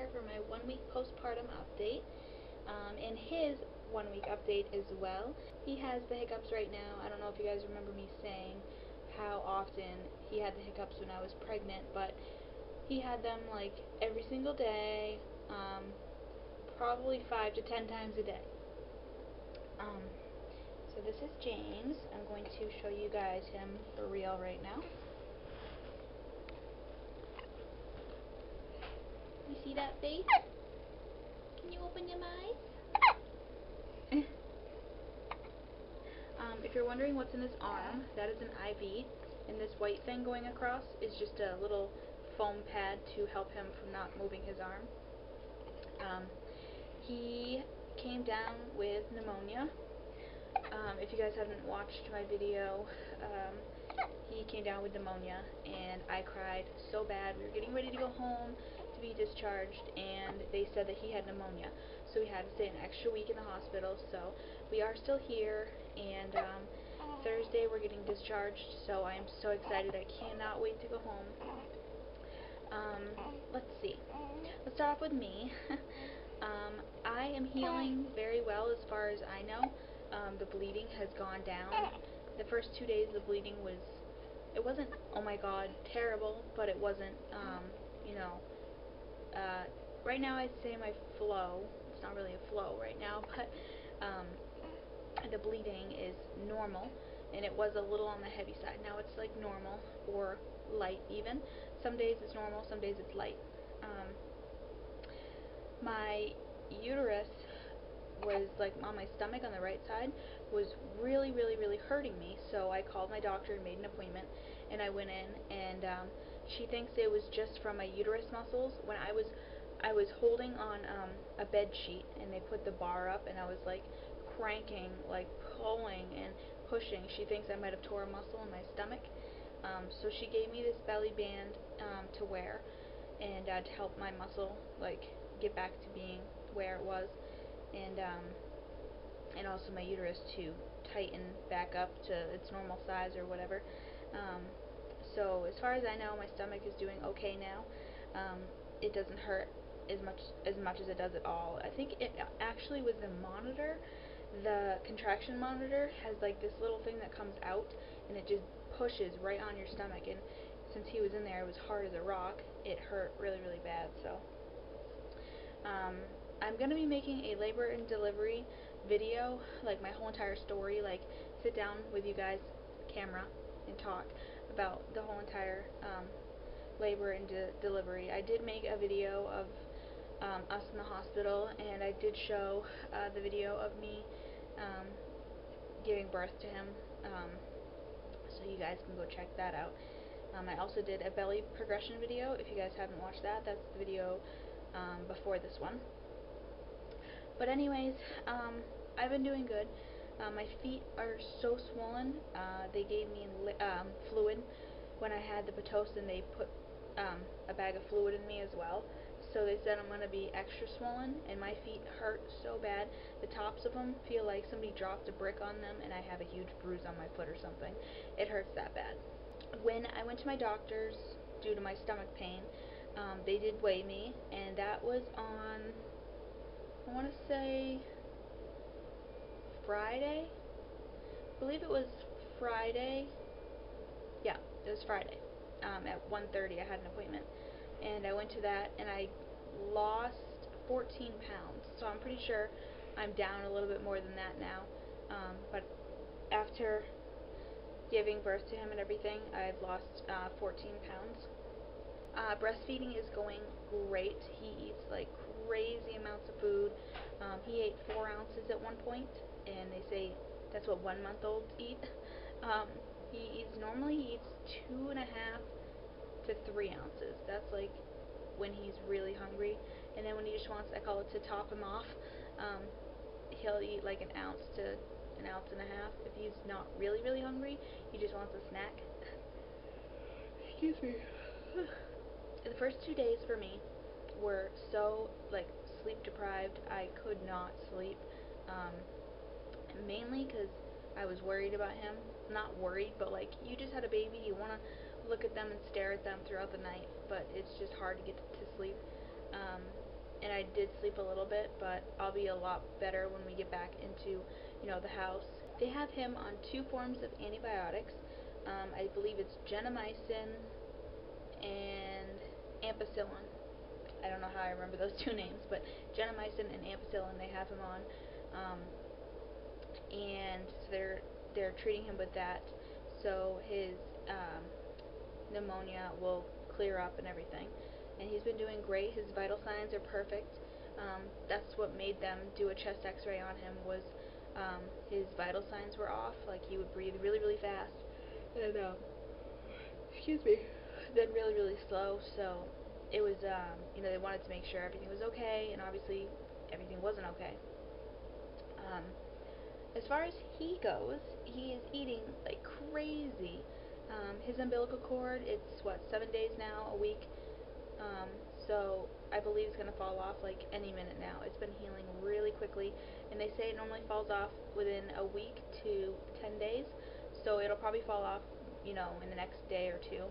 here for my 1-week postpartum update, and his 1-week update as well. He has the hiccups right now. I don't know if you guys remember me saying how often he had the hiccups when I was pregnant, but he had them like every single day, probably 5 to 10 times a day. So this is James. I'm going to show you guys him for real right now. You see that face? Can you open your eyes? If you're wondering what's in his arm, that is an IV, and this white thing going across is just a little foam pad to help him from not moving his arm. He came down with pneumonia. If you guys haven't watched my video, he came down with pneumonia, and I cried so bad. We were getting ready to go home to be discharged, and they said that he had pneumonia, so we had to stay an extra week in the hospital. So we are still here, and Thursday we're getting discharged, so I am so excited. I cannot wait to go home. Let's see. Let's start off with me. I am healing very well as far as I know. The bleeding has gone down. The first 2 days the bleeding it wasn't, oh my god, terrible, but it wasn't, right now I'd say my flow, it's not really a flow right now, but the bleeding is normal, and it was a little on the heavy side. Now it's like normal, or light even. Some days it's normal, some days it's light. My uterus was like on my stomach on the right side was really hurting me, so I called my doctor and made an appointment, and I went in, and she thinks it was just from my uterus muscles. When I was holding on a bed sheet, and they put the bar up, and I was like cranking, like pulling and pushing. She thinks I might have tore a muscle in my stomach, so she gave me this belly band to wear, and to help my muscle like get back to being where it was, and also my uterus to tighten back up to its normal size or whatever. So as far as I know, my stomach is doing okay now. It doesn't hurt as much as it does at all. I think it actually was the monitor. The contraction monitor has like this little thing that comes out, and it just pushes right on your stomach, and since he was in there, it was hard as a rock. It hurt really bad. So I'm going to be making a labor and delivery video, like my whole entire story, like sit down with you guys, camera, and talk about the whole entire labor and delivery. I did make a video of us in the hospital, and I did show the video of me giving birth to him, so you guys can go check that out. I also did a belly progression video. If you guys haven't watched that, that's the video before this one. But anyways, I've been doing good. My feet are so swollen. They gave me fluid when I had the Pitocin. They put a bag of fluid in me as well. So they said I'm going to be extra swollen, and my feet hurt so bad. The tops of them feel like somebody dropped a brick on them, and I have a huge bruise on my foot or something. It hurts that bad. When I went to my doctor's due to my stomach pain, they did weigh me, and that was on, I want to say, Friday? I believe it was Friday. Yeah, it was Friday. At 1:30 I had an appointment, and I went to that, and I lost 14 pounds. So I'm pretty sure I'm down a little bit more than that now. But after giving birth to him and everything, I've lost 14 pounds. Breastfeeding is going great. He eats like crazy amounts of food. He ate 4 ounces at one point, and they say that's what 1-month-olds eat. He eats 2.5 to 3 ounces. That's like when he's really hungry, and then when he just wants, I call it to top him off, he'll eat like 1 ounce to 1.5 ounces. If he's not really hungry, he just wants a snack. Excuse me. The first 2 days for me were so like sleep deprived. I could not sleep, mainly because I was worried about him. Not worried, but like, you just had a baby, you want to look at them and stare at them throughout the night, but it's just hard to get to sleep. and I did sleep a little bit, but I'll be a lot better when we get back into, the house. They have him on 2 forms of antibiotics. I believe it's gentamicin and ampicillin. I don't know how I remember those two names, but gentamicin and ampicillin they have him on, and so they're treating him with that, so his pneumonia will clear up and everything. And he's been doing great. His vital signs are perfect. That's what made them do a chest X-ray on him was his vital signs were off. Like he would breathe really, really fast, and excuse me, then really, really slow. So it was, they wanted to make sure everything was okay, and obviously everything wasn't okay. As far as he goes, he is eating like crazy. His umbilical cord, it's 7 days now, a week. So I believe it's going to fall off like any minute now. It's been healing really quickly, and they say it normally falls off within a week to 10 days. So it'll probably fall off, in the next day or two.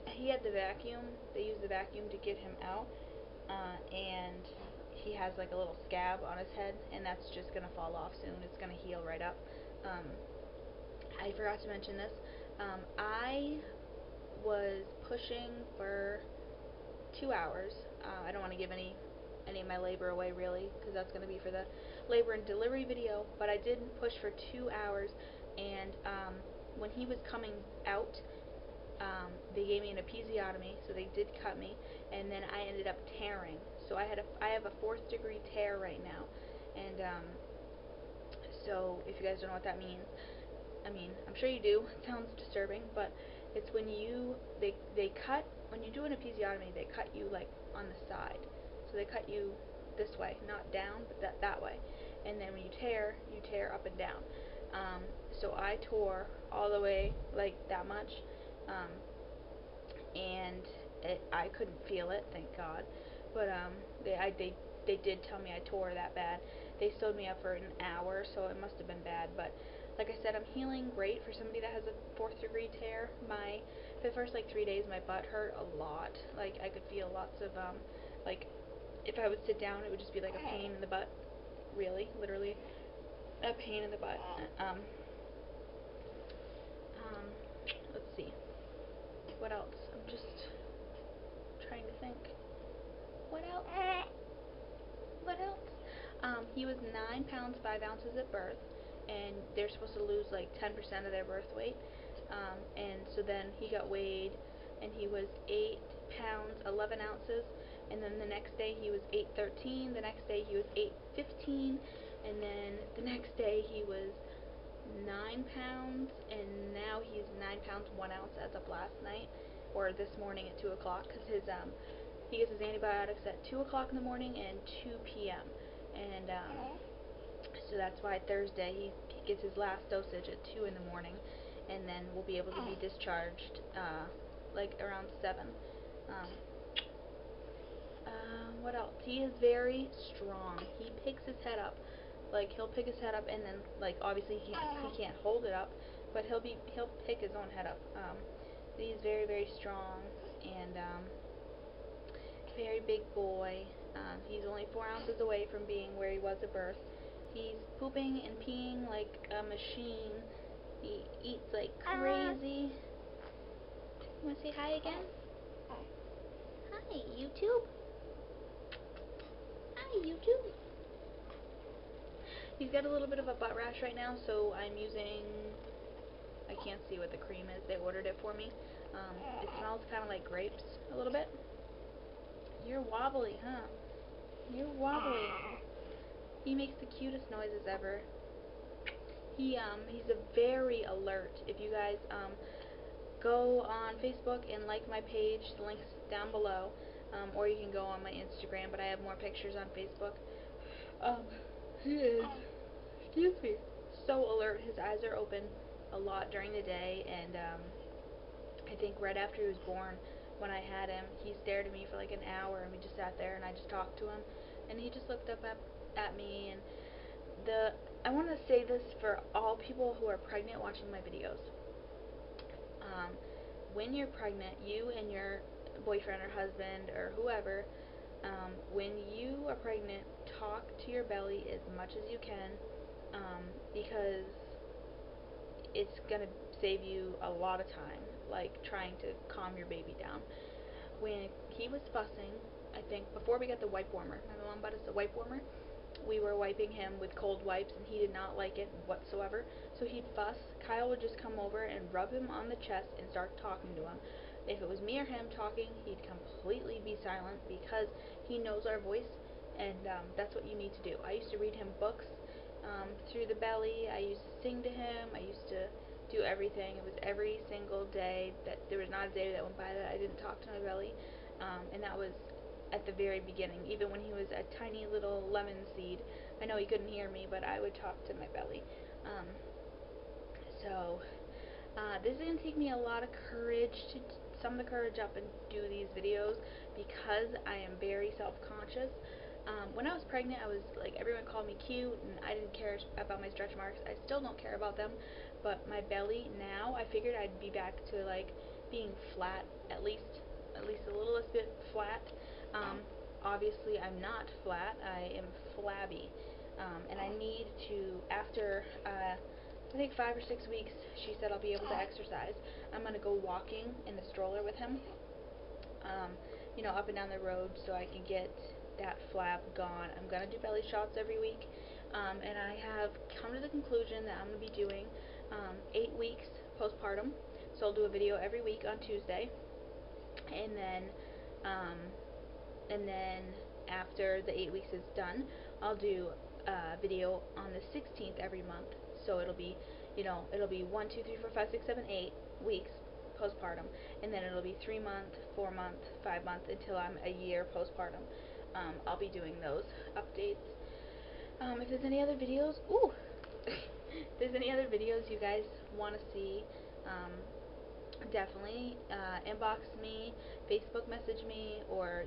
He had the vacuum. They used the vacuum to get him out, and he has like a little scab on his head, and that's just going to fall off soon. It's going to heal right up. I forgot to mention this. I was pushing for 2 hours. I don't want to give any of my labor away really, because that's going to be for the labor and delivery video, but I did push for 2 hours, and when he was coming out, they gave me an episiotomy, so they did cut me, and then I ended up tearing. So I have a 4th degree tear right now, and so if you guys don't know what that means, I'm sure you do. It sounds disturbing, but it's when they cut, when you do an episiotomy, they cut you like on the side. So they cut you this way, not down, but that way. And then when you tear up and down. So I tore all the way like that much, and I couldn't feel it, thank God. But they did tell me I tore that bad. They sewed me up for an hour, so it must have been bad. But like I said, I'm healing great for somebody that has a 4th degree tear. For the first 3 days, my butt hurt a lot. Like I could feel lots of like if I would sit down, it would just be like a pain in the butt. Really, literally, a pain in the butt. Let's see. What else? I'm just trying to think. What else? What else? He was 9 pounds 5 ounces at birth, and they're supposed to lose like 10% of their birth weight. And so then he got weighed, and he was 8 pounds 11 ounces. And then the next day he was 8:13. The next day he was 8:15, and then the next day he was 9 pounds, and now he's 9 pounds 1 ounce as of last night, or this morning at 2 o'clock, because he gets his antibiotics at 2 o'clock in the morning and 2 p.m. And so that's why Thursday he gets his last dosage at 2 in the morning, and then we'll be able to be discharged like around 7. What else? He is very strong. He picks his head up. Like he'll pick his head up, and then like obviously he can't hold it up, but he'll pick his own head up. He's very, very strong, and very big boy. He's only 4 ounces away from being where he was at birth. He's pooping and peeing like a machine. He eats like crazy. You want to say hi again? Hi, YouTube. Hi, YouTube. He's got a little bit of a butt rash right now, so I'm using, I can't see what the cream is. They ordered it for me. It smells kind of like grapes a little bit. You're wobbly, huh? You're wobbly. He makes the cutest noises ever. He's a very alert. If you guys go on Facebook and like my page, the link's down below, or you can go on my Instagram, but I have more pictures on Facebook. He is, excuse me, so alert. His eyes are open a lot during the day, and I think right after he was born, when I had him, he stared at me for like an hour, and we just sat there, and I just talked to him, and he just looked up at me. And I want to say this for all people who are pregnant watching my videos. When you're pregnant, you and your boyfriend or husband or whoever, When you are pregnant, talk to your belly as much as you can, because it's going to save you a lot of time, like trying to calm your baby down. When he was fussing, I think before we got the wipe warmer, my mom bought us a wipe warmer. We were wiping him with cold wipes, and he did not like it whatsoever. So he'd fuss. Kyle would just come over and rub him on the chest and start talking to him. If it was me or him talking, he'd completely be silent because he knows our voice, and that's what you need to do. I used to read him books through the belly. I used to sing to him. I used to do everything. It was every single day. That there was not a day that went by that I didn't talk to my belly, and that was at the very beginning, even when he was a tiny little lemon seed. I know he couldn't hear me, but I would talk to my belly. This is going to take me a lot of courage to sum the courage up and do these videos because I am very self-conscious. When I was pregnant, I was like, everyone called me cute, and I didn't care about my stretch marks. I still don't care about them, but my belly now, I figured I'd be back to like being flat, at least a littlest bit flat. Obviously I'm not flat, I am flabby, and I need to, after I think 5 or 6 weeks, she said I'll be able to exercise. I'm going to go walking in the stroller with him, you know, up and down the road so I can get that flab gone. I'm going to do belly shots every week, and I have come to the conclusion that I'm going to be doing 8 weeks postpartum, so I'll do a video every week on Tuesday, and then after the 8 weeks is done, I'll do a video on the 16th every month. So it'll be, you know, it'll be 1, 2, 3, 4, 5, 6, 7, 8 weeks postpartum, and then it'll be 3 month, 4 month, 5 month until I'm a year postpartum. I'll be doing those updates. If there's any other videos, if there's any other videos you guys want to see, definitely inbox me, Facebook message me, or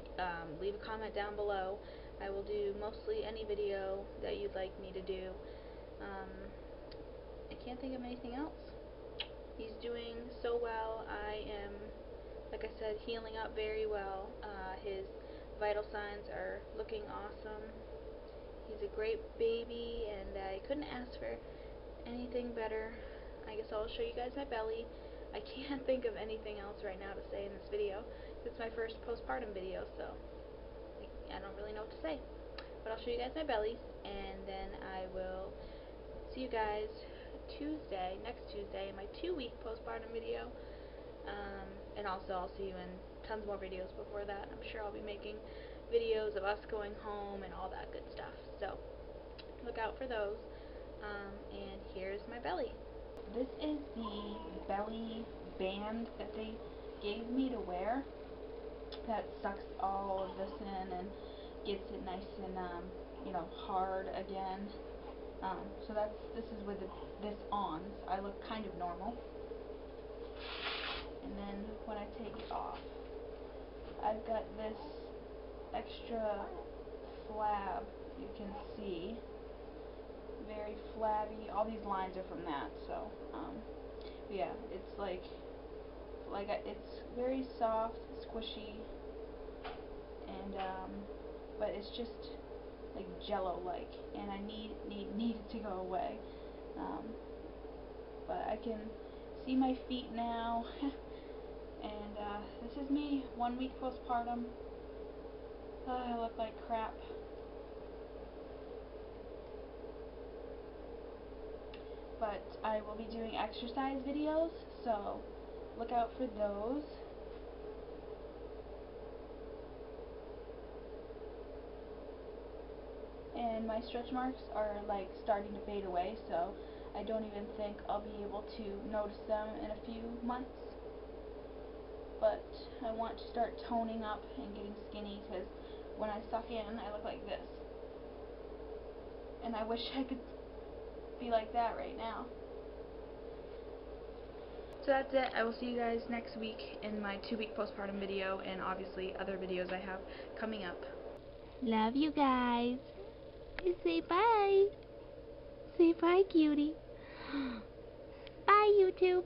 leave a comment down below. I will do mostly any video that you'd like me to do. I can't think of anything else. He's doing so well. I am, like I said, healing up very well. His vital signs are looking awesome. He's a great baby, and I couldn't ask for anything better. I guess I'll show you guys my belly. I can't think of anything else right now to say in this video. It's my first postpartum video, so I don't really know what to say. But I'll show you guys my belly, and then I will see you guys next Tuesday, in my 2-week postpartum video. And also I'll see you in tons more videos before that. I'm sure I'll be making videos of us going home and all that good stuff. So look out for those. And here's my belly. This is the belly band that they gave me to wear that sucks all of this in and gets it nice and you know, hard again. So this is with this on, so I look kind of normal. And then when I take it off, I've got this extra flab, you can see, very flabby. All these lines are from that, so yeah, it's like it's very soft, squishy, and but it's just like jello-like, and I need it to go away. But I can see my feet now, and this is me 1 week postpartum. I look like crap. But I will be doing exercise videos, so look out for those. And my stretch marks are like starting to fade away, so I don't even think I'll be able to notice them in a few months. But I want to start toning up and getting skinny, because when I suck in, I look like this. And I wish I could be like that right now. So that's it. I will see you guys next week in my 2-week postpartum video, and obviously other videos I have coming up. Love you guys. Say bye. Say bye, cutie. Bye, YouTube.